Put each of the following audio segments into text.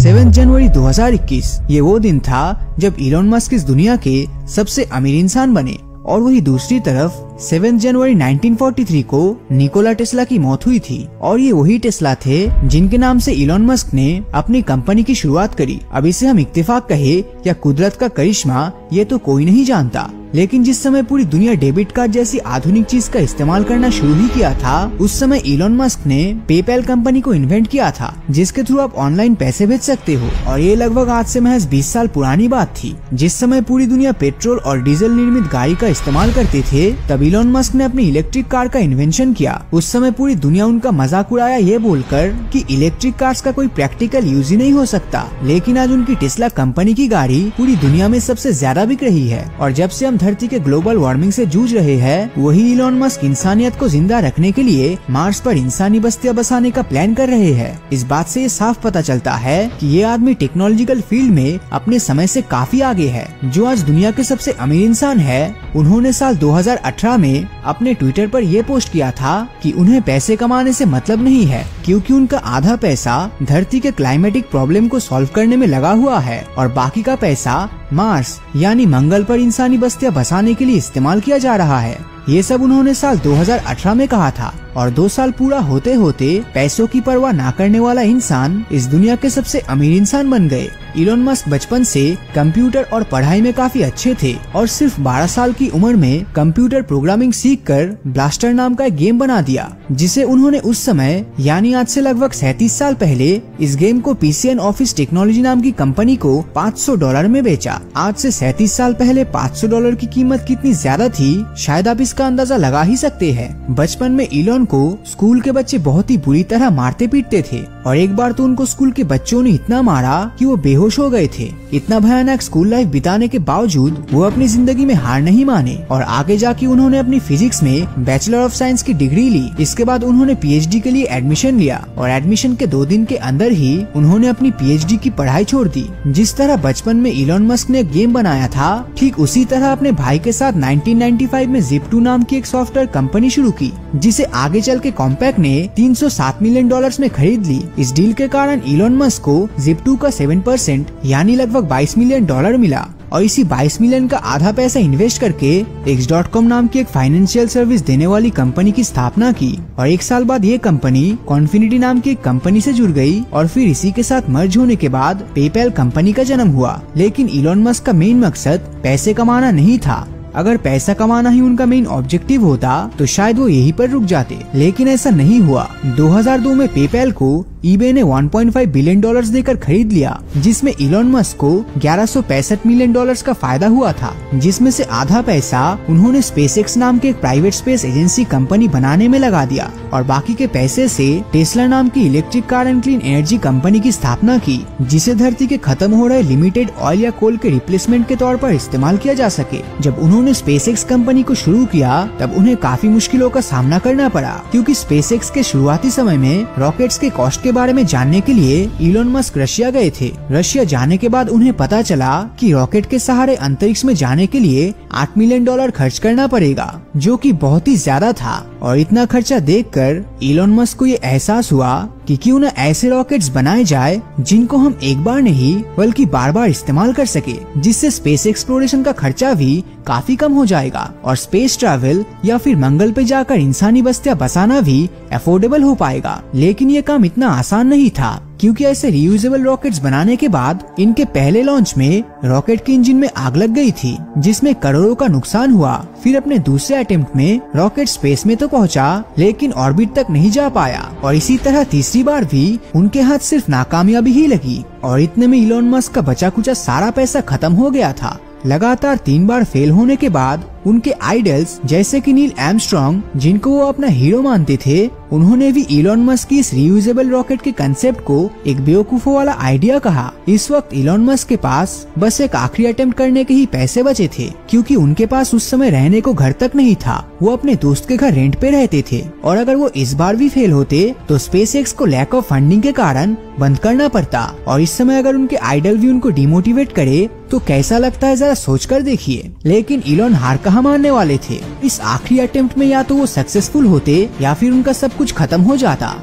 7 जनवरी 2021 ये वो दिन था जब इलॉन मस्क इस दुनिया के सबसे अमीर इंसान बने। और वही दूसरी तरफ 7 जनवरी 1943 को निकोला टेस्ला की मौत हुई थी। और ये वही टेस्ला थे जिनके नाम से इलॉन मस्क ने अपनी कंपनी की शुरुआत करी। अब इसे हम इत्तेफाक कहे या कुदरत का करिश्मा, ये तो कोई नहीं जानता, लेकिन जिस समय पूरी दुनिया डेबिट कार्ड जैसी आधुनिक चीज का इस्तेमाल करना शुरू ही किया था, उस समय इलॉन मस्क ने पेपैल कंपनी को इन्वेंट किया था, जिसके थ्रू आप ऑनलाइन पैसे भेज सकते हो। और ये लगभग आज से महज 20 साल पुरानी बात थी। जिस समय पूरी दुनिया पेट्रोल और डीजल निर्मित गाड़ी का इस्तेमाल करते थे, तब इलॉन मस्क ने अपनी इलेक्ट्रिक कार का इन्वेंशन किया। उस समय पूरी दुनिया उनका मजाक उड़ाया ये बोलकर कि इलेक्ट्रिक कार्स का कोई प्रैक्टिकल यूज ही नहीं हो सकता। लेकिन आज उनकी टेस्ला कंपनी की गाड़ी पूरी दुनिया में सबसे ज्यादा बिक रही है। और जब से हम धरती के ग्लोबल वार्मिंग से जूझ रहे हैं, वही इलॉन मस्क इंसानियत को जिंदा रखने के लिए मार्स पर इंसानी बस्तियां बसाने का प्लान कर रहे हैं। इस बात से ये साफ पता चलता है कि ये आदमी टेक्नोलॉजिकल फील्ड में अपने समय से काफी आगे है। जो आज दुनिया के सबसे अमीर इंसान है, उन्होंने साल 2018 में अपने ट्विटर पर यह पोस्ट किया था कि उन्हें पैसे कमाने से मतलब नहीं है, क्योंकि उनका आधा पैसा धरती के क्लाइमेटिक प्रॉब्लम को सॉल्व करने में लगा हुआ है और बाकी का पैसा मार्स यानी मंगल पर इंसानी बस्तियां बसाने के लिए इस्तेमाल किया जा रहा है। ये सब उन्होंने साल 2018 में कहा था। और 2 साल पूरा होते होते पैसों की परवाह ना करने वाला इंसान इस दुनिया के सबसे अमीर इंसान बन गए। इलॉन मस्क बचपन से कंप्यूटर और पढ़ाई में काफी अच्छे थे और सिर्फ 12 साल की उम्र में कंप्यूटर प्रोग्रामिंग सीखकर ब्लास्टर नाम का एक गेम बना दिया, जिसे उन्होंने उस समय यानी आज से लगभग 37 साल पहले इस गेम को पीसी एंड ऑफिस टेक्नोलॉजी नाम की कंपनी को $500 में बेचा। आज से 37 साल पहले $500 की कीमत कितनी ज्यादा थी, शायद आप इसका अंदाजा लगा ही सकते हैं। बचपन में इलॉन को स्कूल के बच्चे बहुत ही बुरी तरह मारते पीटते थे और एक बार तो उनको स्कूल के बच्चों ने इतना मारा कि वो बेहोश हो गए थे। इतना भयानक स्कूल लाइफ बिताने के बावजूद वो अपनी जिंदगी में हार नहीं माने और आगे जाके उन्होंने अपनी फिजिक्स में बैचलर ऑफ साइंस की डिग्री ली। इसके बाद उन्होंने पीएचडी के लिए एडमिशन लिया और एडमिशन के 2 दिन के अंदर ही उन्होंने अपनी पीएचडी की पढ़ाई छोड़ दी। जिस तरह बचपन में इलॉन मस्क ने गेम बनाया था, ठीक उसी तरह अपने भाई के साथ 1995 में Zip2 नाम की एक सॉफ्टवेयर कंपनी शुरू की, जिसे आगे चल के कॉम्पैक्ट ने $307 मिलियन में खरीद ली। इस डील के कारण इलॉन मस्क को Zip2 का 7% यानी लगभग $22 मिलियन मिला और इसी 22 मिलियन का आधा पैसा इन्वेस्ट करके X.com नाम की एक फाइनेंशियल सर्विस देने वाली कंपनी की स्थापना की। और 1 साल बाद ये कंपनी कॉन्फिनिटी नाम की एक कंपनी से जुड़ गई और फिर इसी के साथ मर्ज होने के बाद पेपैल कंपनी का जन्म हुआ। लेकिन इलॉन मस्क का मेन मकसद पैसे कमाना नहीं था। अगर पैसा कमाना ही उनका मेन ऑब्जेक्टिव होता तो शायद वो यहीं पर रुक जाते, लेकिन ऐसा नहीं हुआ। 2002 में पेपैल को ईबे ने $1.5 बिलियन देकर खरीद लिया, जिसमें इलॉन मस्क को $1165 मिलियन का फायदा हुआ था, जिसमें से आधा पैसा उन्होंने स्पेसएक्स नाम के एक प्राइवेट स्पेस एजेंसी कंपनी बनाने में लगा दिया और बाकी के पैसे से टेस्ला नाम की electric car and clean energy company की स्थापना की, जिसे धरती के खत्म हो रहे लिमिटेड ऑयल या कोल के रिप्लेसमेंट के तौर पर इस्तेमाल किया जा सके। जब उन्होंने स्पेसएक्स कंपनी को शुरू किया, तब उन्हें काफी मुश्किलों का सामना करना पड़ा, क्योंकि स्पेसएक्स के शुरुआती समय में रॉकेट्स के कॉस्ट के बारे में जानने के लिए इलॉन मस्क रशिया गए थे। रशिया जाने के बाद उन्हें पता चला कि रॉकेट के सहारे अंतरिक्ष में जाने के लिए $8 मिलियन खर्च करना पड़ेगा, जो कि बहुत ही ज्यादा था। और इतना खर्चा देखकर इलॉन मस्क को ये एहसास हुआ कि क्यों न ऐसे रॉकेट्स बनाए जाए जिनको हम एक बार नहीं बल्कि बार बार इस्तेमाल कर सके, जिससे स्पेस एक्सप्लोरेशन का खर्चा भी काफी कम हो जाएगा और स्पेस ट्रैवल या फिर मंगल पे जाकर इंसानी बस्तियां बसाना भी अफोर्डेबल हो पाएगा। लेकिन ये काम इतना आसान नहीं था, क्योंकि ऐसे रियूजेबल रॉकेट्स बनाने के बाद इनके पहले लॉन्च में रॉकेट के इंजन में आग लग गई थी, जिसमें करोड़ों का नुकसान हुआ। फिर अपने दूसरे अटेम्प्ट में रॉकेट स्पेस में तो पहुंचा, लेकिन ऑर्बिट तक नहीं जा पाया और इसी तरह तीसरी बार भी उनके हाथ सिर्फ नाकामयाबी ही लगी और इतने में इलॉन मस्क का बचा कुचा सारा पैसा खत्म हो गया था। लगातार 3 बार फेल होने के बाद उनके आइडल्स जैसे कि नील आर्मस्ट्रांग, जिनको वो अपना हीरो मानते थे, उन्होंने भी इलॉन मस्क की इस रियूजेबल रॉकेट के कंसेप्ट को एक बेवकूफों वाला आइडिया कहा। इस वक्त इलॉन मस्क के पास बस एक आखिरी अटेम्प्ट करने के ही पैसे बचे थे, क्योंकि उनके पास उस समय रहने को घर तक नहीं था। वो अपने दोस्त के घर रेंट पे रहते थे और अगर वो इस बार भी फेल होते तो स्पेसएक्स को लैक ऑफ फंडिंग के कारण बंद करना पड़ता। और इस समय अगर उनके आइडल भी उनको डिमोटिवेट करे तो कैसा लगता है, जरा सोच कर देखिए। लेकिन इलॉन हार कहाँ मानने वाले थे। इस आखिरी अटेम्प्ट में या तो वो सक्सेसफुल होते या फिर उनका सब कुछ खत्म हो जाता।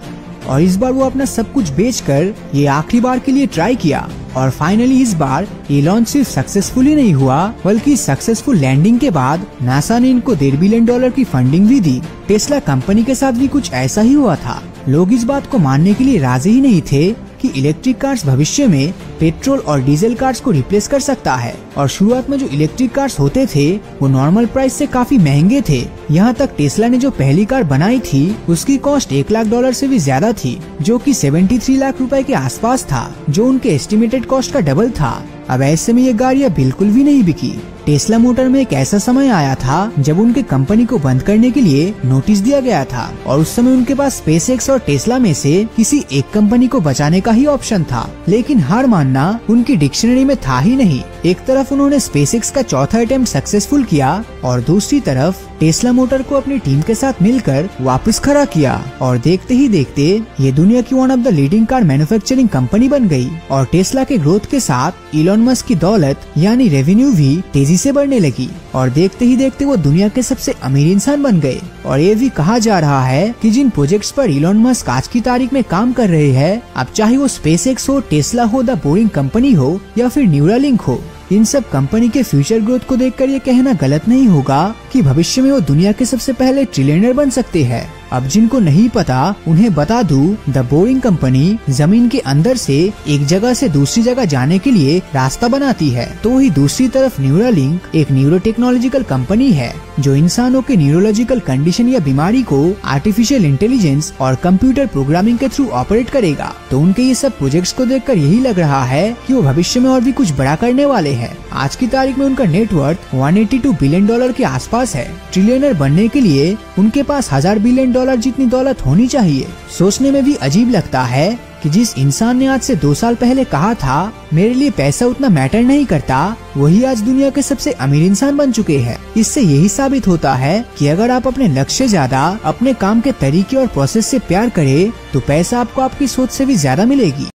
और इस बार वो अपना सब कुछ बेचकर ये आखिरी बार के लिए ट्राई किया। और फाइनली इस बार ये लॉन्च सिर्फ सक्सेसफुल ही नहीं हुआ, बल्कि सक्सेसफुल लैंडिंग के बाद नासा ने इनको $1.5 बिलियन की फंडिंग भी दी। टेस्ला कंपनी के साथ भी कुछ ऐसा ही हुआ था। लोग इस बात को मानने के लिए राजी ही नहीं थे कि इलेक्ट्रिक कार्स भविष्य में पेट्रोल और डीजल कार्स को रिप्लेस कर सकता है। और शुरुआत में जो इलेक्ट्रिक कार्स होते थे वो नॉर्मल प्राइस से काफी महंगे थे। यहाँ तक टेस्ला ने जो पहली कार बनाई थी उसकी कॉस्ट $1 लाख से भी ज्यादा थी, जो कि 73 लाख रुपए के आसपास था, जो उनके एस्टिमेटेड कॉस्ट का डबल था। अब ऐसे में ये गाड़ियाँ बिल्कुल भी नहीं बिकी। टेस्ला मोटर में एक ऐसा समय आया था जब उनके कंपनी को बंद करने के लिए नोटिस दिया गया था, और उस समय उनके पास स्पेसएक्स और टेस्ला में से किसी एक कंपनी को बचाने का ही ऑप्शन था। लेकिन हार मानना उनकी डिक्शनरी में था ही नहीं। एक तरफ उन्होंने स्पेसएक्स का चौथा अटेम्प्ट सक्सेसफुल किया और दूसरी तरफ टेस्ला मोटर को अपनी टीम के साथ मिलकर वापस खड़ा किया। और देखते ही देखते ये दुनिया की one of the leading car manufacturing company बन गई। और टेस्ला के ग्रोथ के साथ इलॉन मस्क की दौलत यानी रेवेन्यू भी तेजी से बढ़ने लगी। और देखते ही देखते वो दुनिया के सबसे अमीर इंसान बन गए। और ये भी कहा जा रहा है कि जिन प्रोजेक्ट्स पर इलॉन मस्क आज की तारीख में काम कर रहे हैं, अब चाहे वो स्पेसएक्स हो, टेस्ला हो, द बोरिंग कंपनी हो या फिर न्यूरालिंक हो, इन सब कंपनी के फ्यूचर ग्रोथ को देखकर ये कहना गलत नहीं होगा कि भविष्य में वो दुनिया के सबसे पहले ट्रिलियनर बन सकते हैं। अब जिनको नहीं पता उन्हें बता दूं, द बोरिंग कंपनी जमीन के अंदर से एक जगह से दूसरी जगह जाने के लिए रास्ता बनाती है। तो वही दूसरी तरफ न्यूरालिंक एक न्यूरो टेक्नोलॉजिकल कंपनी है जो इंसानों के न्यूरोलॉजिकल कंडीशन या बीमारी को आर्टिफिशियल इंटेलिजेंस और कंप्यूटर प्रोग्रामिंग के थ्रू ऑपरेट करेगा। तो उनके ये सब प्रोजेक्ट्स को देखकर यही लग रहा है कि वो भविष्य में और भी कुछ बड़ा करने वाले हैं। आज की तारीख में उनका नेटवर्थ $182 बिलियन के आसपास है। ट्रिलियनर बनने के लिए उनके पास $1000 बिलियन जितनी दौलत होनी चाहिए। सोचने में भी अजीब लगता है कि जिस इंसान ने आज से 2 साल पहले कहा था मेरे लिए पैसा उतना मैटर नहीं करता, वही आज दुनिया के सबसे अमीर इंसान बन चुके हैं। इससे यही साबित होता है कि अगर आप अपने लक्ष्य से ज्यादा अपने काम के तरीके और प्रोसेस से प्यार करें तो पैसा आपको आपकी सोच से भी ज्यादा मिलेगी।